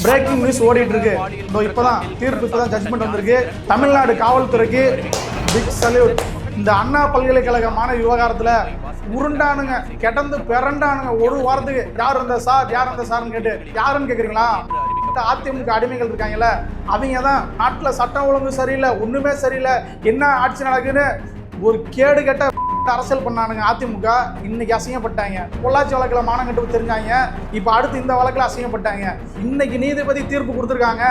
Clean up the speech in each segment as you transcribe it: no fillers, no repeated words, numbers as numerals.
Breaking news ஓடிட்டு இருக்கு. இப்பதான் தீர்ப்பு, இப்பதான் ஜட்ஜ்மெண்ட் வந்திருக்கு. தமிழ்நாடு காவல்துறைக்கு பிக் சல்யூட். இந்த அண்ணா பல்கலைக்கழக மாணவி விவகாரத்துல உருண்டானுங்க, கிடந்து பிறண்டானுங்க. ஒரு வாரத்துக்கு யார் அந்த சார், யார் அந்த சார்னு கேட்டு யாருன்னு கேக்குறீங்களா? அதிமுக அடிமைகள் இருக்காங்கல்ல, அவங்க தான் நாட்டில் சட்டம் ஒழுங்கு சரியில்லை, ஒண்ணுமே சரியில்லை, என்ன ஆட்சி நடக்குன்னு ஒரு கேடு கெட்ட அரசியல் பண்ணானுங்க. அதிமுக இன்னைக்கு அசிங்கப்பட்டாங்க. பொள்ளாச்சி வழக்கில் மானங்கட்டு தெரிஞ்சாங்க, இப்போ அடுத்து இந்த வழக்கில் அசிங்கப்பட்டாங்க. இன்னைக்கு நீதிபதி தீர்ப்பு கொடுத்துருக்காங்க.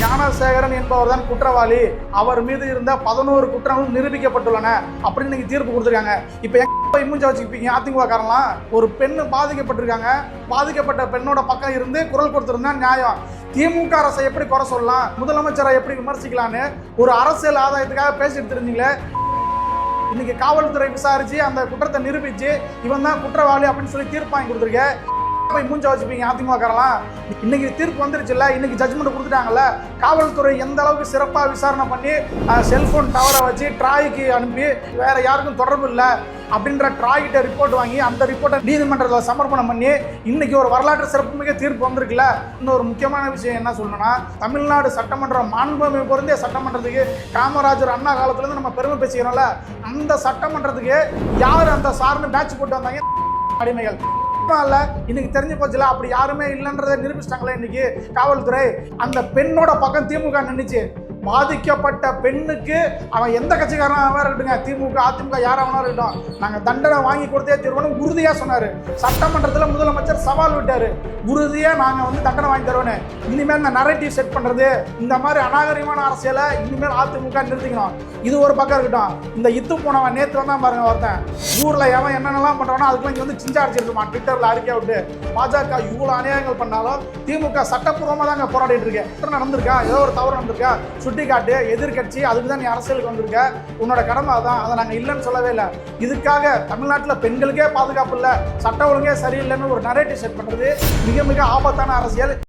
ஞானசேகரன் என்பவர் தான் குற்றவாளி, அவர் மீது இருந்த 11 குற்றங்களும் நிரூபிக்கப்பட்டுள்ளன அப்படின்னு இன்னைக்கு தீர்ப்பு கொடுத்துருக்காங்க. இப்போ மூஞ்ச வச்சுப்பீங்க அதிமுக காரலாம். ஒரு பெண்ணு பாதிக்கப்பட்டிருக்காங்க, பாதிக்கப்பட்ட பெண்ணோட பக்கம் இருந்து குரல் கொடுத்திருந்தா நியாயம். திமுக அரசை எப்படி குறை சொல்லலாம், முதலமைச்சரை எப்படி விமர்சிக்கலான்னு ஒரு அரசியல் ஆதாயத்துக்காக பேசிட்டு தெரிஞ்சீங்களே. இன்னைக்கு காவல்துறை விசாரிச்சு அந்த குற்றத்தை நிரூபிச்சு இவன் தான் குற்றவாளி அப்படின்னு சொல்லி தீர்ப்பு வாங்கி கொடுத்துருக்கேன். போய் மூஞ்ச வச்சுப்பீங்க அதிமுக காரலாம். இன்னைக்கு தீர்ப்பு வந்துருச்சுல்ல, இன்னைக்கு ஜட்ஜ்மெண்ட் கொடுத்துட்டாங்கல்ல. காவல்துறை எந்த அளவுக்கு சிறப்பாக விசாரணை பண்ணி செல்போன் டவரை வச்சு ட்ராய்க்கு அனுப்பி வேற யாருக்கும் தொடர்பு இல்லை அப்படின்ற ட்ராய்கிட்ட ரிப்போர்ட் வாங்கி அந்த ரிப்போர்ட்டை நீதிமன்றத்தில் சமர்ப்பணம் பண்ணி இன்னைக்கு ஒரு வரலாற்று சிறப்புமிக்க தீர்ப்பு வந்திருக்குல்ல. இன்னொரு முக்கியமான விஷயம் என்ன சொல்லணும்னா, தமிழ்நாடு சட்டமன்றம் மாண்புமிகு பொருந்திய சட்டமன்றத்துக்கு காமராஜர் அண்ணா காலத்துலேருந்து நம்ம பெருமை பேசிக்கிறோம்ல, அந்த சட்டமன்றத்துக்கு யார் அந்த சார்னு பேட்ச் போட்டு வந்தாங்க அடிமைகள். இல்ல இன்னைக்கு தெரிஞ்சு போச்சுல, அப்படி யாருமே இல்லைன்றதை நிரூபிச்சிட்டாங்களே இன்னைக்கு காவல்துறை. அந்த பெண்ணோட பக்கம் திமுக நின்றுச்சு. பாதிக்கப்பட்ட பெண்ணுக்கு அவன் எந்த கட்சிக்காரனாக இருக்கட்டுங்க, திமுக அதிமுக யாராவனா இருக்கட்டும், நாங்கள் தண்டனை வாங்கி கொடுத்தே தீர்வோன்னு உறுதியாக சொன்னார். சட்டமன்றத்தில் முதலமைச்சர் சவால் விட்டார், உறுதியாக நாங்கள் தண்டனை வாங்கி தருவோன்னு. இனிமேல் இந்த நரேட்டிவ் செட் பண்ணுறது, இந்த மாதிரி அநாகரிகமான அரசியலை இனிமேல் அதிமுக நிறுத்திக்கணும். இது ஒரு பக்கம் இருக்கட்டும். இந்த இத்து போனவன் நேற்று வந்தான் பாருங்க, ஒருத்தன் ஊரில் எவன் என்னென்னலாம் பண்ணுறானோ அதுக்குலாம் இங்கே சிஞ்சா அடிச்சிருக்குமா ட்விட்டரில் அறிக்கை விட்டு. பாஜக இவ்வளோ அநியாயங்கள் பண்ணாலும் திமுக சட்டப்பூர்வமாக தாங்க போராடிட்டு இருக்கு. நடந்திருக்கா, ஏதோ ஒரு தவறு நடந்திருக்கா சுட்டிக்காட்டு. எதிர்கட்சி அதுக்கு தான் நீ அரசியலுக்கு வந்திருக்க, உன்னோட கடமை அதான், அதை நாங்கள் இல்லைன்னு சொல்லவே இல்லை. இதுக்காக தமிழ்நாட்டில் பெண்களுக்கே பாதுகாப்பு இல்லை, சட்ட ஒழுங்கே சரியில்லைன்னு ஒரு நரேட்டிவ் செட் பண்ணுறது மிக மிக ஆபத்தான அரசியல்.